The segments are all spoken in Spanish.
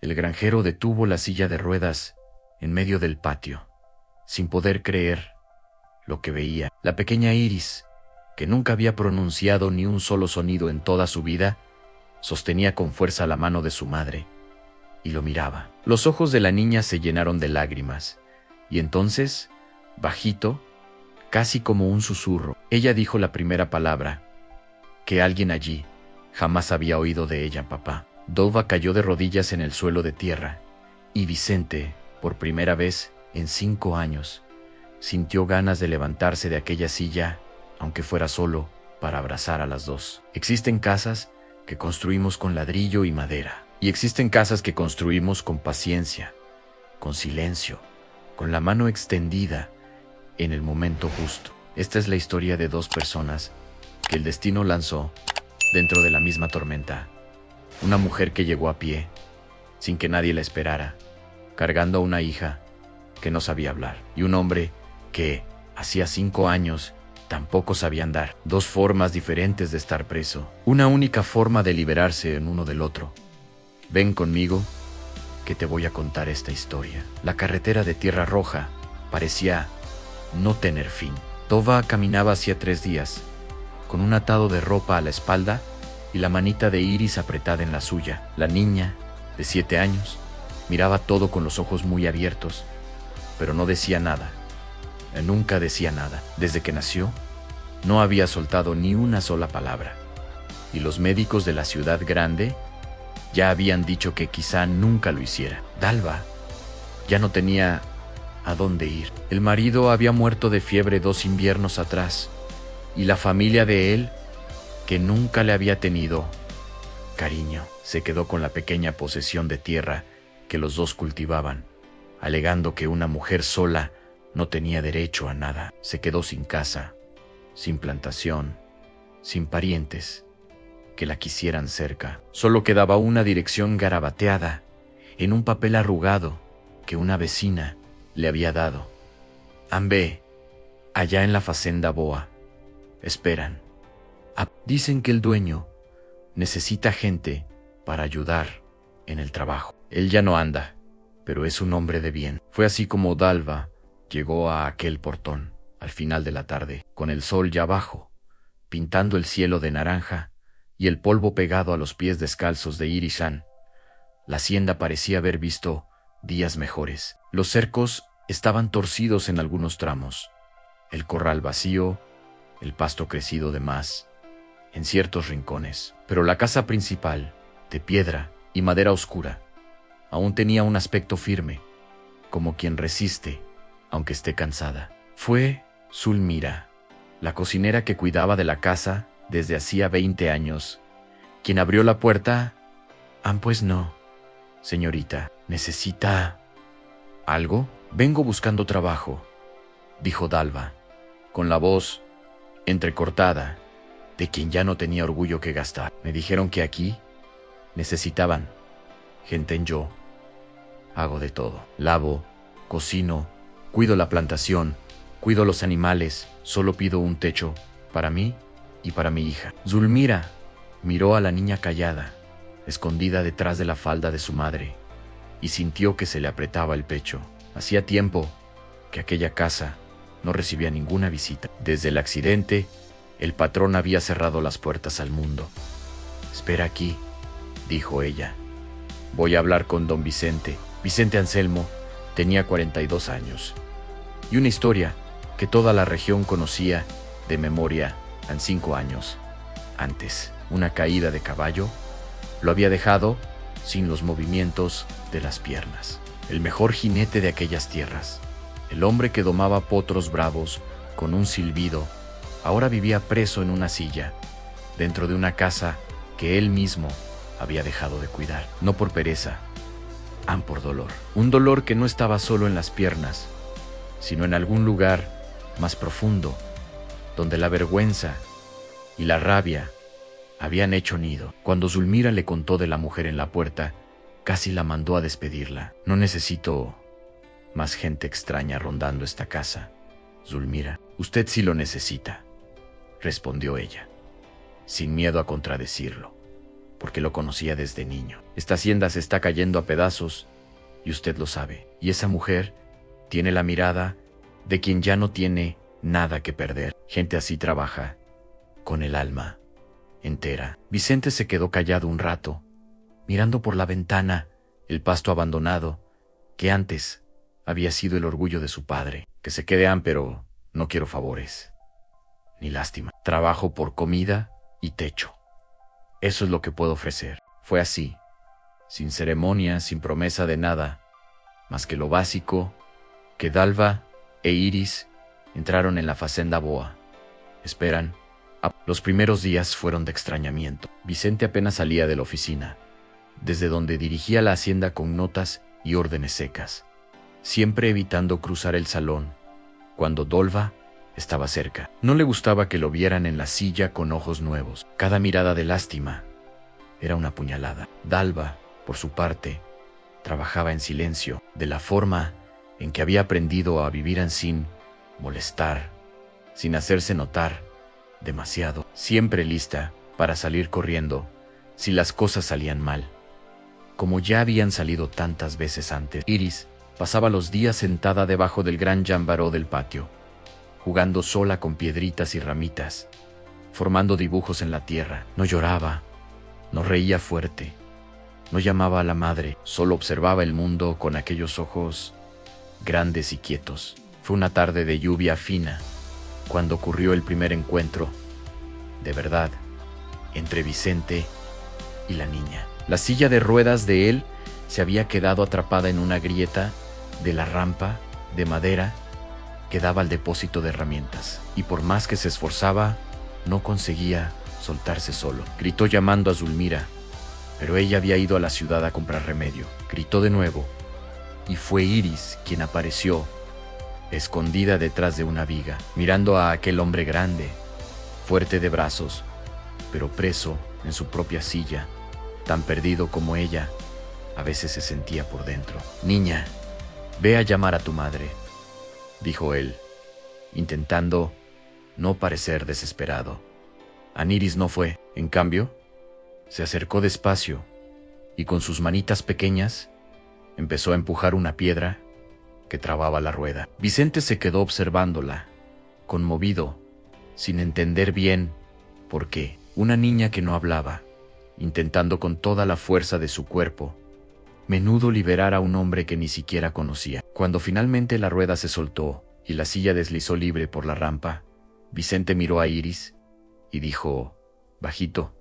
El granjero detuvo la silla de ruedas en medio del patio, sin poder creer lo que veía. La pequeña Iris, que nunca había pronunciado ni un solo sonido en toda su vida, sostenía con fuerza la mano de su madre y lo miraba. Los ojos de la niña se llenaron de lágrimas, y entonces, bajito, casi como un susurro, ella dijo la primera palabra que alguien allí jamás había oído de ella: papá. Dova cayó de rodillas en el suelo de tierra, y Vicente, por primera vez en 5 años, sintió ganas de levantarse de aquella silla, aunque fuera solo, para abrazar a las dos. Existen casas que construimos con ladrillo y madera, y existen casas que construimos con paciencia, con silencio, con la mano extendida en el momento justo. Esta es la historia de 2 personas que el destino lanzó dentro de la misma tormenta. Una mujer que llegó a pie, sin que nadie la esperara, cargando a una hija que no sabía hablar, y un hombre que, hacía 5 años, tampoco sabía andar. 2 formas diferentes de estar preso, una única forma de liberarse en uno del otro. Ven conmigo, que te voy a contar esta historia. La carretera de Tierra Roja parecía no tener fin. Dova caminaba hacía 3 días, con un atado de ropa a la espalda y la manita de Iris apretada en la suya. La niña, de 7 años, miraba todo con los ojos muy abiertos, pero no decía nada. Nunca decía nada. Desde que nació, no había soltado ni una sola palabra. Y los médicos de la ciudad grande ya habían dicho que quizá nunca lo hiciera. Dalva ya no tenía a dónde ir. El marido había muerto de fiebre 2 inviernos atrás, y la familia de él, que nunca le había tenido cariño, se quedó con la pequeña posesión de tierra que los 2 cultivaban, alegando que una mujer sola no tenía derecho a nada. Se quedó sin casa, sin plantación, sin parientes que la quisieran cerca. Solo quedaba una dirección garabateada en un papel arrugado que una vecina le había dado. Ambé, allá en la Facenda Boa, esperan. Dicen que el dueño necesita gente para ayudar en el trabajo. Él ya no anda, pero es un hombre de bien. Fue así como Dalva llegó a aquel portón, al final de la tarde, con el sol ya bajo, pintando el cielo de naranja y el polvo pegado a los pies descalzos de Irisan. La hacienda parecía haber visto días mejores. Los cercos estaban torcidos en algunos tramos, el corral vacío, el pasto crecido de más en ciertos rincones. Pero la casa principal, de piedra y madera oscura, aún tenía un aspecto firme, como quien resiste, aunque esté cansada. Fue Zulmira, la cocinera que cuidaba de la casa desde hacía 20 años, quien abrió la puerta. Pues no, señorita, ¿necesita algo? Vengo buscando trabajo, dijo Dalva, con la voz entrecortada de quien ya no tenía orgullo que gastar. Me dijeron que aquí necesitaban gente. Yo hago de todo. Lavo, cocino, cuido la plantación, cuido los animales. Solo pido un techo para mí y para mi hija. Zulmira miró a la niña callada, escondida detrás de la falda de su madre, y sintió que se le apretaba el pecho. Hacía tiempo que aquella casa no recibía ninguna visita. Desde el accidente, el patrón había cerrado las puertas al mundo. Espera aquí, dijo ella. Voy a hablar con don Vicente. Vicente Anselmo tenía 42 años. Y una historia que toda la región conocía de memoria. En 5 años antes, una caída de caballo lo había dejado sin los movimientos de las piernas. El mejor jinete de aquellas tierras, el hombre que domaba potros bravos con un silbido, ahora vivía preso en una silla, dentro de una casa que él mismo había dejado de cuidar. No por pereza, por dolor. Un dolor que no estaba solo en las piernas, sino en algún lugar más profundo, donde la vergüenza y la rabia habían hecho nido. Cuando Zulmira le contó de la mujer en la puerta, casi la mandó a despedirla. No necesito más gente extraña rondando esta casa, Zulmira. Usted sí lo necesita, respondió ella, sin miedo a contradecirlo. porque lo conocía desde niño. Esta hacienda se está cayendo a pedazos y usted lo sabe. Y esa mujer tiene la mirada de quien ya no tiene nada que perder. Gente así trabaja con el alma entera. Vicente se quedó callado un rato, mirando por la ventana el pasto abandonado que antes había sido el orgullo de su padre. Que se quede, pero no quiero favores ni lástima. Trabajo por comida y techo. Eso es lo que puedo ofrecer. Fue así, sin ceremonia, sin promesa de nada, más que lo básico, que Dalva e Iris entraron en la Fazenda Boa. Esperan. Los primeros días fueron de extrañamiento. Vicente apenas salía de la oficina, desde donde dirigía la hacienda con notas y órdenes secas, siempre evitando cruzar el salón cuando Dolva estaba cerca. No le gustaba que lo vieran en la silla con ojos nuevos. Cada mirada de lástima era una puñalada. Dalva, por su parte, trabajaba en silencio, de la forma en que había aprendido a vivir sin molestar, sin hacerse notar demasiado, siempre lista para salir corriendo si las cosas salían mal, como ya habían salido tantas veces antes. Iris pasaba los días sentada debajo del gran llambaró del patio, jugando sola con piedritas y ramitas, formando dibujos en la tierra. No lloraba, no reía fuerte, no llamaba a la madre, solo observaba el mundo con aquellos ojos grandes y quietos. Fue una tarde de lluvia fina cuando ocurrió el primer encuentro, de verdad, entre Vicente y la niña. La silla de ruedas de él se había quedado atrapada en una grieta de la rampa de madera que daba al depósito de herramientas, y por más que se esforzaba, no conseguía soltarse solo. Gritó llamando a Zulmira, pero ella había ido a la ciudad a comprar remedio. Gritó de nuevo, y fue Iris quien apareció, escondida detrás de una viga, mirando a aquel hombre grande, fuerte de brazos, pero preso en su propia silla, tan perdido como ella a veces se sentía por dentro. «Niña, ve a llamar a tu madre», dijo él, intentando no parecer desesperado. Aniris no fue. En cambio, se acercó despacio y con sus manitas pequeñas empezó a empujar una piedra que trababa la rueda. Vicente se quedó observándola, conmovido, sin entender bien por qué. Una niña que no hablaba, intentando con toda la fuerza de su cuerpo, menudo liberar a un hombre que ni siquiera conocía. Cuando finalmente la rueda se soltó y la silla deslizó libre por la rampa, Vicente miró a Iris y dijo, bajito,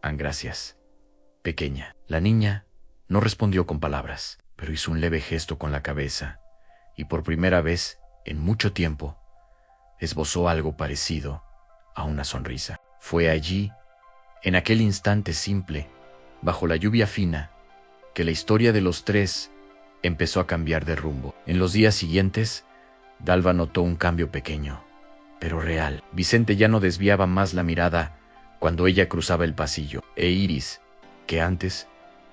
«Gracias, pequeña». La niña no respondió con palabras, pero hizo un leve gesto con la cabeza y por primera vez en mucho tiempo esbozó algo parecido a una sonrisa. Fue allí, en aquel instante simple, bajo la lluvia fina, que la historia de los tres empezó a cambiar de rumbo. En los días siguientes, Dalva notó un cambio pequeño, pero real. Vicente ya no desviaba más la mirada cuando ella cruzaba el pasillo, e Iris, que antes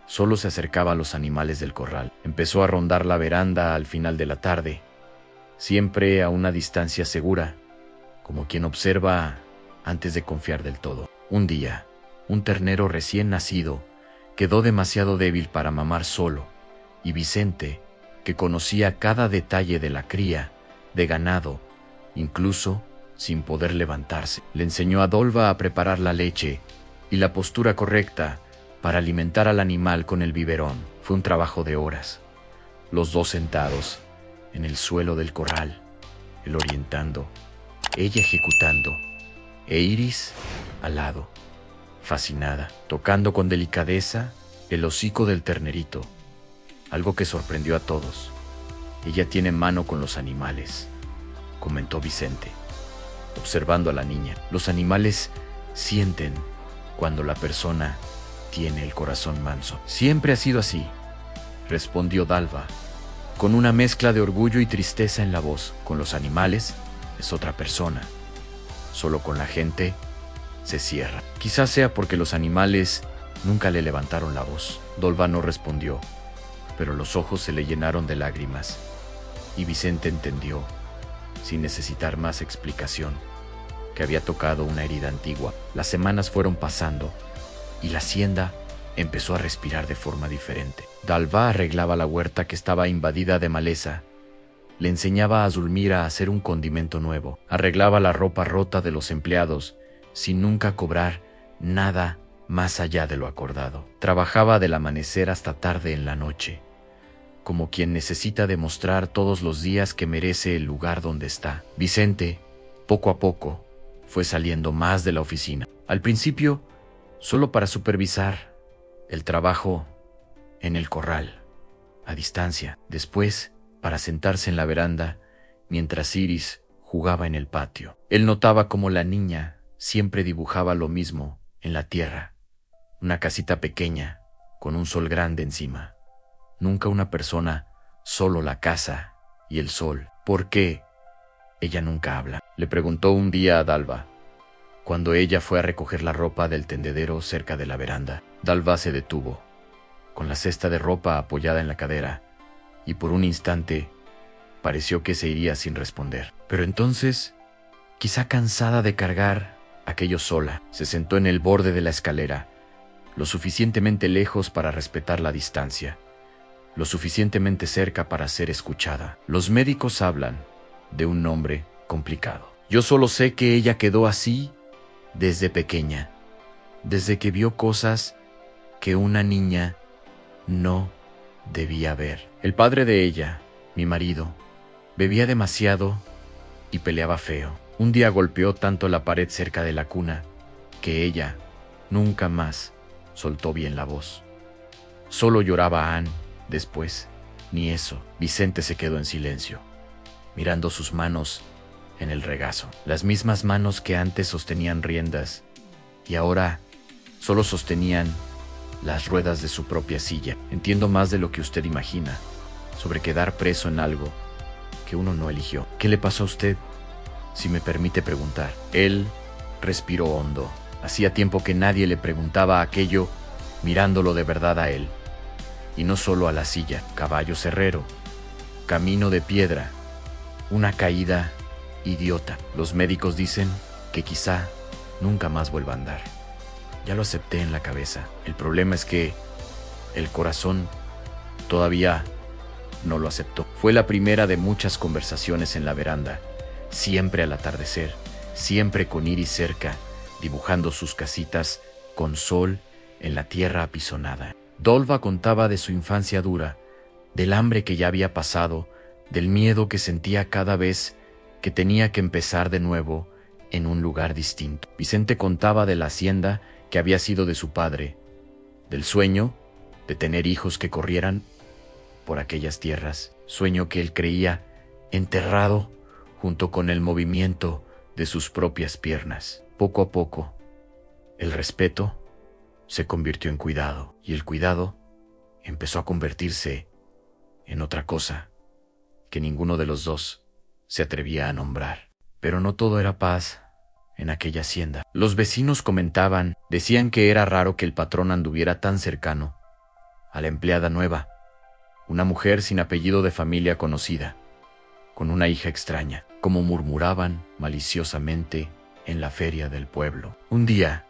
solo se acercaba a los animales del corral, empezó a rondar la veranda al final de la tarde, siempre a una distancia segura, como quien observa antes de confiar del todo. Un día, un ternero recién nacido quedó demasiado débil para mamar solo, y Vicente, que conocía cada detalle de la cría de ganado, incluso sin poder levantarse, le enseñó a Dolva a preparar la leche y la postura correcta para alimentar al animal con el biberón. Fue un trabajo de horas, los dos sentados en el suelo del corral, él orientando, ella ejecutando, e Iris al lado, fascinada, tocando con delicadeza el hocico del ternerito, algo que sorprendió a todos. «Ella tiene mano con los animales», comentó Vicente, observando a la niña. «Los animales sienten cuando la persona tiene el corazón manso». «Siempre ha sido así», respondió Dalva, con una mezcla de orgullo y tristeza en la voz. «Con los animales es otra persona, solo con la gente se cierra». «Quizás sea porque los animales nunca le levantaron la voz». Dolva no respondió, pero los ojos se le llenaron de lágrimas, y Vicente entendió, sin necesitar más explicación, que había tocado una herida antigua. Las semanas fueron pasando, y la hacienda empezó a respirar de forma diferente. Dalva arreglaba la huerta que estaba invadida de maleza. Le enseñaba a Zulmira a hacer un condimento nuevo. Arreglaba la ropa rota de los empleados, sin nunca cobrar nada más allá de lo acordado. Trabajaba del amanecer hasta tarde en la noche, como quien necesita demostrar todos los días que merece el lugar donde está. Vicente, poco a poco, fue saliendo más de la oficina. Al principio, solo para supervisar el trabajo en el corral, a distancia. Después, para sentarse en la veranda, mientras Iris jugaba en el patio. Él notaba cómo la niña siempre dibujaba lo mismo en la tierra. Una casita pequeña, con un sol grande encima. Nunca una persona, solo la casa y el sol. ¿Por qué ella nunca habla? Le preguntó un día a Dalva, cuando ella fue a recoger la ropa del tendedero cerca de la veranda. Dalva se detuvo, con la cesta de ropa apoyada en la cadera, y por un instante pareció que se iría sin responder. Pero entonces, quizá cansada de cargar aquello sola, se sentó en el borde de la escalera, lo suficientemente lejos para respetar la distancia, lo suficientemente cerca para ser escuchada. Los médicos hablan de un nombre complicado. Yo solo sé que ella quedó así desde pequeña, desde que vio cosas que una niña no debía ver. El padre de ella, mi marido, bebía demasiado y peleaba feo. Un día golpeó tanto la pared cerca de la cuna que ella nunca más soltó bien la voz. Solo lloraba Anne después. Ni eso. Vicente se quedó en silencio, mirando sus manos en el regazo. Las mismas manos que antes sostenían riendas y ahora solo sostenían las ruedas de su propia silla. Entiendo más de lo que usted imagina sobre quedar preso en algo que uno no eligió. ¿Qué le pasó a usted, si me permite preguntar? Él respiró hondo. Hacía tiempo que nadie le preguntaba aquello, mirándolo de verdad a él. Y no solo a la silla. Caballo cerrero, camino de piedra, una caída idiota. Los médicos dicen que quizá nunca más vuelva a andar. Ya lo acepté en la cabeza. El problema es que el corazón todavía no lo aceptó. Fue la primera de muchas conversaciones en la veranda, siempre al atardecer, siempre con Iris cerca, dibujando sus casitas con sol en la tierra apisonada. Dalva contaba de su infancia dura, del hambre que ya había pasado, del miedo que sentía cada vez que tenía que empezar de nuevo en un lugar distinto. Vicente contaba de la hacienda que había sido de su padre, del sueño de tener hijos que corrieran por aquellas tierras, sueño que él creía enterrado junto con el movimiento de sus propias piernas. Poco a poco, el respeto se convirtió en cuidado, y el cuidado empezó a convertirse en otra cosa que ninguno de los dos se atrevía a nombrar. Pero no todo era paz en aquella hacienda. Los vecinos comentaban, decían que era raro que el patrón anduviera tan cercano a la empleada nueva, una mujer sin apellido de familia conocida, con una hija extraña, como murmuraban maliciosamente en la feria del pueblo. Un día,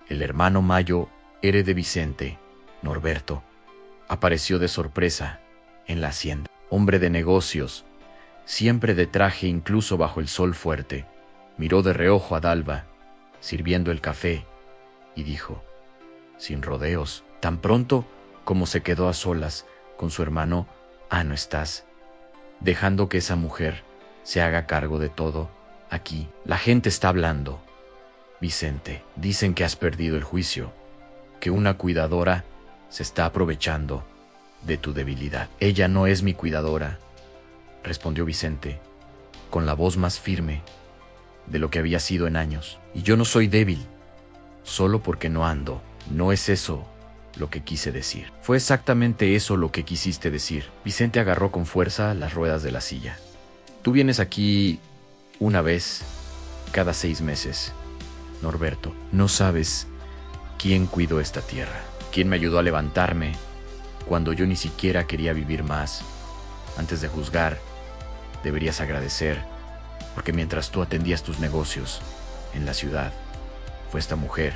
el hermano mayo de Vicente, Norberto, apareció de sorpresa en la hacienda. Hombre de negocios, siempre de traje incluso bajo el sol fuerte, miró de reojo a Dalva, sirviendo el café, y dijo, sin rodeos, tan pronto como se quedó a solas con su hermano: «Ah, no estás dejando que esa mujer se haga cargo de todo aquí. La gente está hablando, Vicente. Dicen que has perdido el juicio, que una cuidadora se está aprovechando de tu debilidad». «Ella no es mi cuidadora», respondió Vicente, con la voz más firme de lo que había sido en años. «Y yo no soy débil, solo porque no ando. No es eso lo que quise decir». «Fue exactamente eso lo que quisiste decir». Vicente agarró con fuerza las ruedas de la silla. «Tú vienes aquí una vez cada 6 meses, Norberto. No sabes quién cuidó esta tierra, quién me ayudó a levantarme cuando yo ni siquiera quería vivir más. Antes de juzgar, deberías agradecer, porque mientras tú atendías tus negocios en la ciudad, fue esta mujer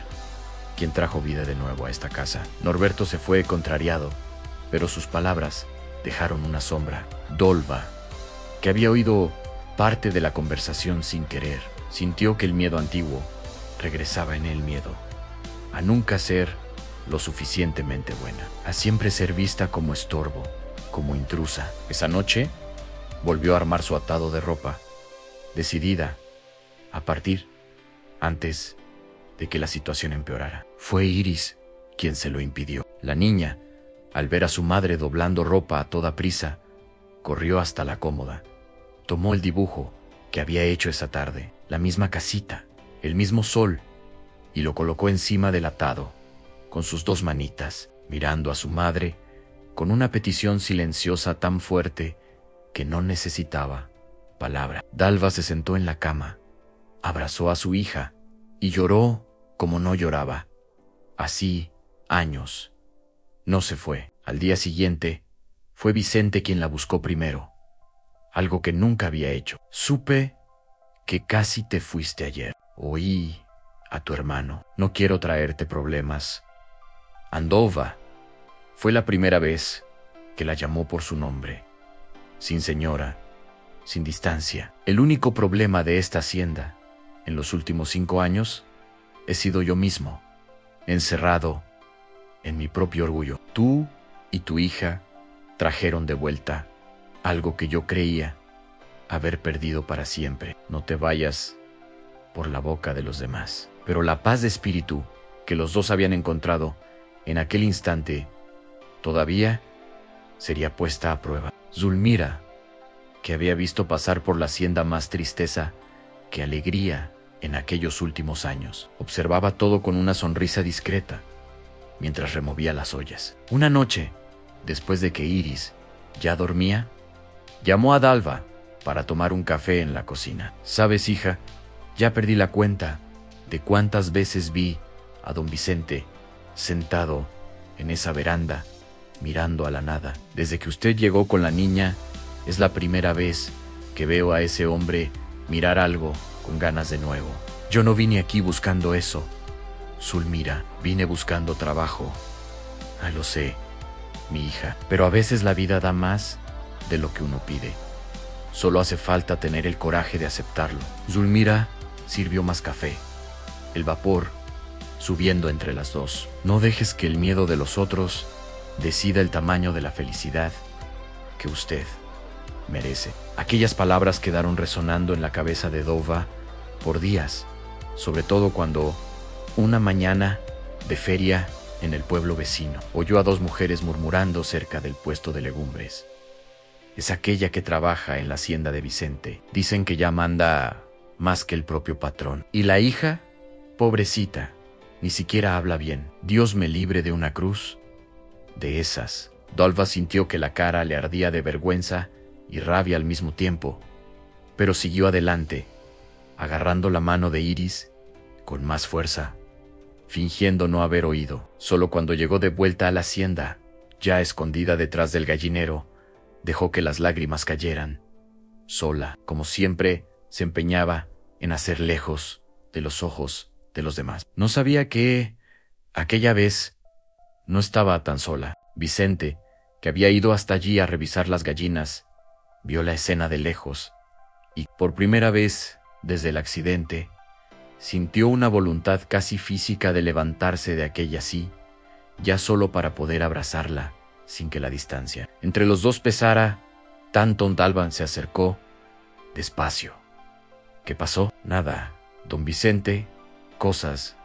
quien trajo vida de nuevo a esta casa. Norberto se fue contrariado, pero sus palabras dejaron una sombra. Dolva, que había oído parte de la conversación sin querer, sintió que el miedo antiguo regresaba en él, miedo a nunca ser lo suficientemente buena, a siempre ser vista como estorbo, como intrusa. Esa noche volvió a armar su atado de ropa, decidida a partir antes de que la situación empeorara. Fue Iris quien se lo impidió. La niña, al ver a su madre doblando ropa a toda prisa, corrió hasta la cómoda, tomó el dibujo que había hecho esa tarde, la misma casita, el mismo sol, y lo colocó encima del atado, con sus dos manitas, mirando a su madre, con una petición silenciosa tan fuerte que no necesitaba palabra. Dalva se sentó en la cama, abrazó a su hija y lloró como no lloraba. Así, años. No se fue. Al día siguiente, fue Vicente quien la buscó primero, algo que nunca había hecho. Supe que casi te fuiste ayer. Oí a tu hermano. No quiero traerte problemas. Andova. Fue la primera vez que la llamó por su nombre. Sin señora, sin distancia. El único problema de esta hacienda, en los últimos 5 años, he sido yo mismo, encerrado en mi propio orgullo. Tú y tu hija trajeron de vuelta algo que yo creía haber perdido para siempre. No te vayas por la boca de los demás. Pero la paz de espíritu que los dos habían encontrado en aquel instante todavía sería puesta a prueba. Zulmira, que había visto pasar por la hacienda más tristeza que alegría en aquellos últimos años, observaba todo con una sonrisa discreta mientras removía las ollas. Una noche, después de que Iris ya dormía, llamó a Dalva para tomar un café en la cocina. ¿Sabes, hija? Ya perdí la cuenta de cuántas veces vi a don Vicente sentado en esa veranda, mirando a la nada. Desde que usted llegó con la niña, es la primera vez que veo a ese hombre mirar algo con ganas de nuevo. Yo no vine aquí buscando eso, Zulmira. Vine buscando trabajo. Lo sé, mi hija. Pero a veces la vida da más de lo que uno pide. Solo hace falta tener el coraje de aceptarlo. Zulmira sirvió más café, el vapor subiendo entre las dos. No dejes que el miedo de los otros decida el tamaño de la felicidad que usted merece. Aquellas palabras quedaron resonando en la cabeza de Dova por días, sobre todo cuando, una mañana de feria en el pueblo vecino, oyó a 2 mujeres murmurando cerca del puesto de legumbres. Es aquella que trabaja en la hacienda de Vicente. Dicen que ya manda más que el propio patrón. Y la hija, pobrecita, ni siquiera habla bien. Dios me libre de una cruz de esas. Dalva sintió que la cara le ardía de vergüenza y rabia al mismo tiempo, pero siguió adelante, agarrando la mano de Iris con más fuerza, fingiendo no haber oído. Solo cuando llegó de vuelta a la hacienda, ya escondida detrás del gallinero, dejó que las lágrimas cayeran. Sola, como siempre, se empeñaba en hacer lejos de los ojos de los demás. No sabía que aquella vez no estaba tan sola. Vicente, que había ido hasta allí a revisar las gallinas, vio la escena de lejos y, por primera vez desde el accidente, sintió una voluntad casi física de levantarse de aquella silla, ya solo para poder abrazarla sin que la distancia entre los dos pesara tanto. Dalva se acercó despacio. ¿Qué pasó? Nada, don Vicente, cosas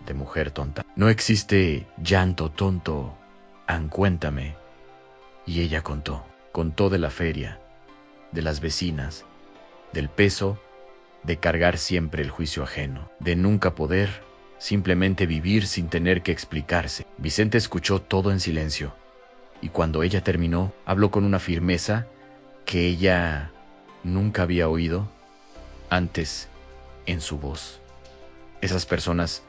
de mujer tonta. No existe llanto tonto. Cuéntame. Y ella contó de la feria, de las vecinas, del peso de cargar siempre el juicio ajeno, de nunca poder simplemente vivir sin tener que explicarse. Vicente escuchó todo en silencio, y cuando ella terminó, habló con una firmeza que ella nunca había oído antes en su voz. Esas personas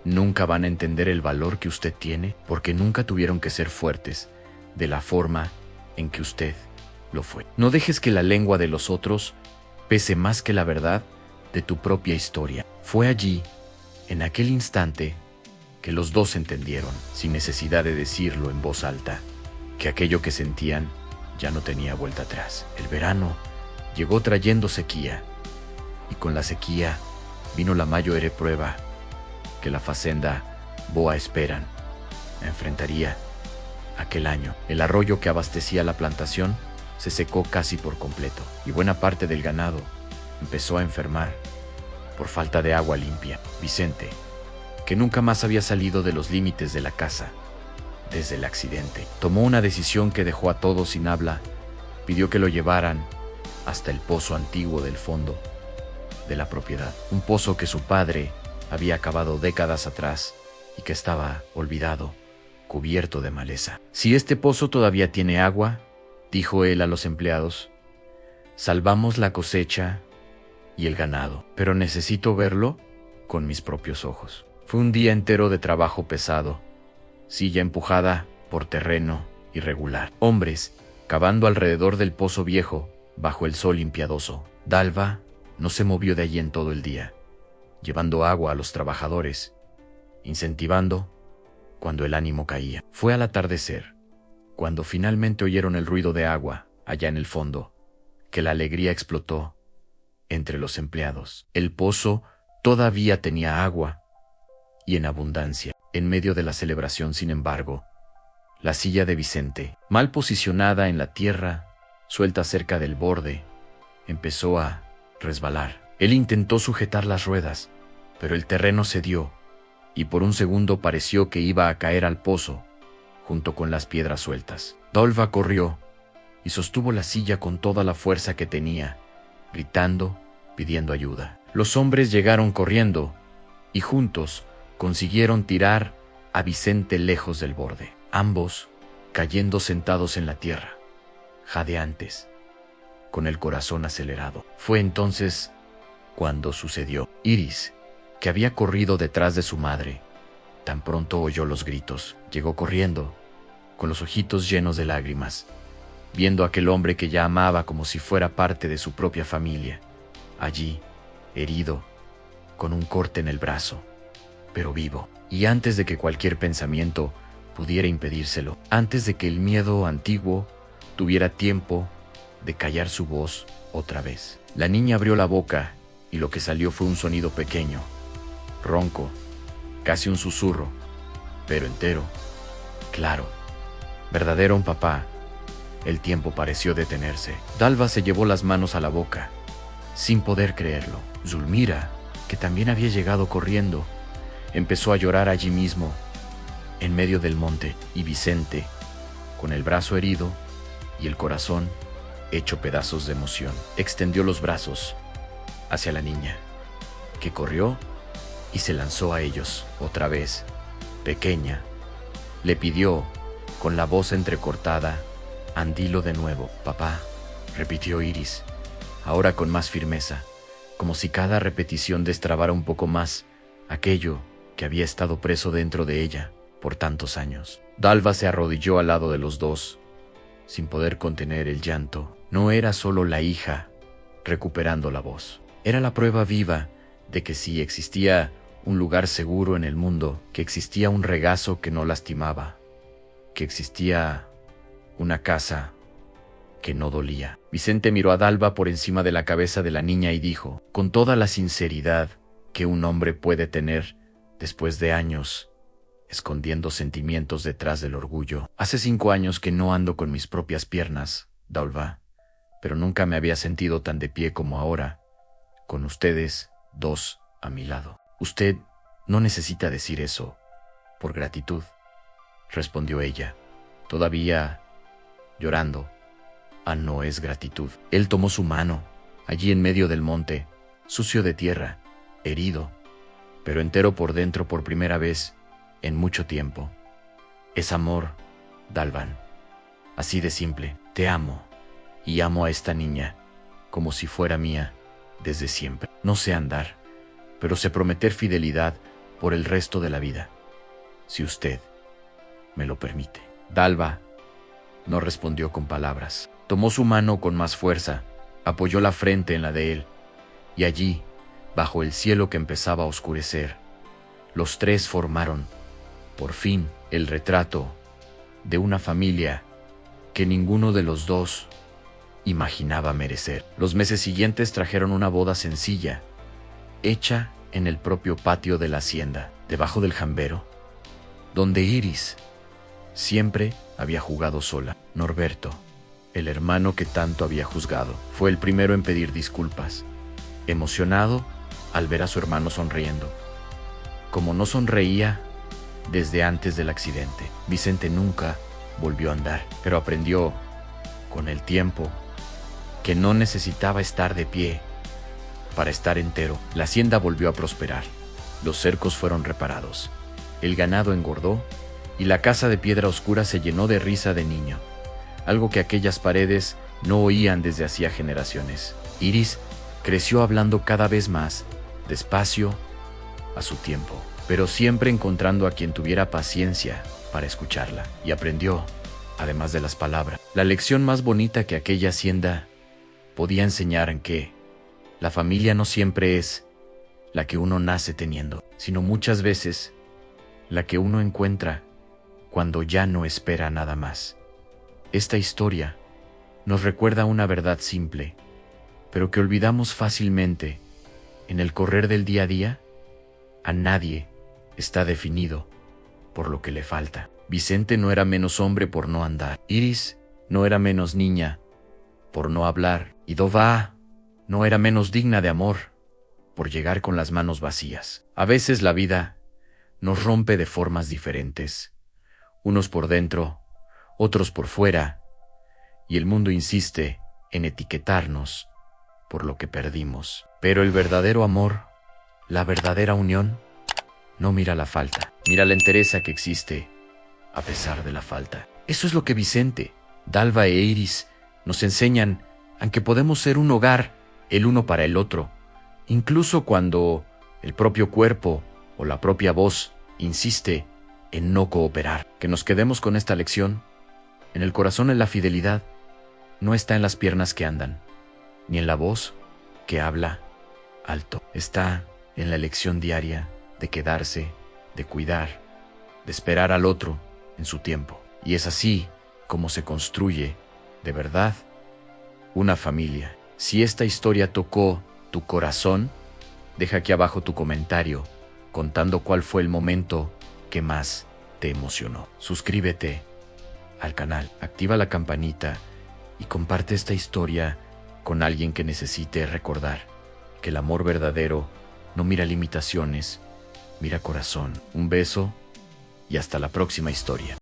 nunca van a entender el valor que usted tiene porque nunca tuvieron que ser fuertes de la forma en que usted lo fue. No dejes que la lengua de los otros pese más que la verdad de tu propia historia. Fue allí, en aquel instante, que los dos entendieron, sin necesidad de decirlo en voz alta, que aquello que sentían ya no tenía vuelta atrás. El verano llegó trayendo sequía, y con la sequía vino la mayor prueba que la facenda Boa Esperan enfrentaría aquel año. El arroyo que abastecía la plantación se secó casi por completo, y buena parte del ganado empezó a enfermar por falta de agua limpia. Vicente, que nunca más había salido de los límites de la casa desde el accidente, tomó una decisión que dejó a todos sin habla. Pidió que lo llevaran hasta el pozo antiguo del fondo de la propiedad, un pozo que su padre había cavado décadas atrás y que estaba olvidado, cubierto de maleza. Si este pozo todavía tiene agua, dijo él a los empleados, salvamos la cosecha y el ganado, pero necesito verlo con mis propios ojos. Fue un día entero de trabajo pesado, silla empujada por terreno irregular, hombres cavando alrededor del pozo viejo bajo el sol impiadoso. Dalva no se movió de allí en todo el día, llevando agua a los trabajadores, incentivando cuando el ánimo caía. Fue al atardecer, cuando finalmente oyeron el ruido de agua allá en el fondo, que la alegría explotó entre los empleados. El pozo todavía tenía agua, y en abundancia. En medio de la celebración, sin embargo, la silla de Vicente, mal posicionada en la tierra, suelta cerca del borde, empezó a resbalar. Él intentó sujetar las ruedas, pero el terreno cedió, y por un segundo pareció que iba a caer al pozo, junto con las piedras sueltas. Dalva corrió y sostuvo la silla con toda la fuerza que tenía, gritando, pidiendo ayuda. Los hombres llegaron corriendo, y juntos consiguieron tirar a Vicente lejos del borde, ambos cayendo sentados en la tierra, jadeantes, con el corazón acelerado. Fue entonces cuando sucedió. Iris, que había corrido detrás de su madre, tan pronto oyó los gritos, llegó corriendo, con los ojitos llenos de lágrimas, viendo a aquel hombre que ya amaba como si fuera parte de su propia familia, allí, herido, con un corte en el brazo, pero vivo. Y antes de que cualquier pensamiento pudiera impedírselo, antes de que el miedo antiguo tuviera tiempo de callar su voz otra vez, la niña abrió la boca y lo que salió fue un sonido pequeño, ronco, casi un susurro, pero entero, claro, verdadero un papá. El tiempo pareció detenerse. Dalva se llevó las manos a la boca, sin poder creerlo. Zulmira, que también había llegado corriendo, empezó a llorar allí mismo, en medio del monte, y Vicente, con el brazo herido y el corazón hecho pedazos de emoción, extendió los brazos hacia la niña, que corrió y se lanzó a ellos. Otra vez, pequeña, le pidió, con la voz entrecortada, «Andilo de nuevo, papá», repitió Iris, ahora con más firmeza, como si cada repetición destrabara un poco más aquello que había estado preso dentro de ella por tantos años. Dalva se arrodilló al lado de los dos, sin poder contener el llanto. No era solo la hija recuperando la voz. Era la prueba viva de que sí existía un lugar seguro en el mundo, que existía un regazo que no lastimaba, que existía una casa que no dolía. Vicente miró a Dalva por encima de la cabeza de la niña y dijo, con toda la sinceridad que un hombre puede tener después de años escondiendo sentimientos detrás del orgullo. Hace 5 años que no ando con mis propias piernas, Dalva, pero nunca me había sentido tan de pie como ahora, con ustedes dos a mi lado. Usted no necesita decir eso por gratitud, respondió ella, todavía llorando. No es gratitud. Él tomó su mano, allí en medio del monte, sucio de tierra, herido, pero entero por dentro por primera vez en mucho tiempo. Es amor, Dalvan. Así de simple. Te amo, y amo a esta niña, como si fuera mía, desde siempre. No sé andar, pero sé prometer fidelidad por el resto de la vida, si usted me lo permite. Dalva no respondió con palabras. Tomó su mano con más fuerza, apoyó la frente en la de él, y allí, bajo el cielo que empezaba a oscurecer, los tres formaron Por fin, el retrato de una familia que ninguno de los dos imaginaba merecer. Los meses siguientes trajeron una boda sencilla, hecha en el propio patio de la hacienda, debajo del jambero, donde Iris siempre había jugado sola. Norberto, el hermano que tanto había juzgado, fue el primero en pedir disculpas, emocionado al ver a su hermano sonriendo, como no sonreía desde antes del accidente. Vicente nunca volvió a andar, pero aprendió con el tiempo que no necesitaba estar de pie para estar entero. La hacienda volvió a prosperar, los cercos fueron reparados, el ganado engordó y la casa de piedra oscura se llenó de risa de niño, algo que aquellas paredes no oían desde hacía generaciones. Iris creció hablando cada vez más, despacio, a su tiempo, pero siempre encontrando a quien tuviera paciencia para escucharla, y aprendió, además de las palabras, la lección más bonita que aquella hacienda podía enseñar, en que la familia no siempre es la que uno nace teniendo, sino muchas veces la que uno encuentra cuando ya no espera nada más. Esta historia nos recuerda una verdad simple, pero que olvidamos fácilmente en el correr del día a día. A nadie está definido por lo que le falta. Vicente no era menos hombre por no andar. Iris no era menos niña por no hablar. Y Dová no era menos digna de amor por llegar con las manos vacías. A veces la vida nos rompe de formas diferentes, unos por dentro, otros por fuera, y el mundo insiste en etiquetarnos por lo que perdimos. Pero el verdadero amor, la verdadera unión, no mira la falta, mira la entereza que existe a pesar de la falta. Eso es lo que Vicente, Dalva e Iris nos enseñan, aunque podemos ser un hogar el uno para el otro, incluso cuando el propio cuerpo o la propia voz insiste en no cooperar. Que nos quedemos con esta lección: en el corazón en la fidelidad no está en las piernas que andan, ni en la voz que habla alto. Está en la elección diaria de quedarse, de cuidar, de esperar al otro en su tiempo. Y es así como se construye, de verdad, una familia. Si esta historia tocó tu corazón, deja aquí abajo tu comentario contando cuál fue el momento que más te emocionó. Suscríbete al canal, activa la campanita y comparte esta historia con alguien que necesite recordar que el amor verdadero no mira limitaciones, mira corazón. Un beso y hasta la próxima historia.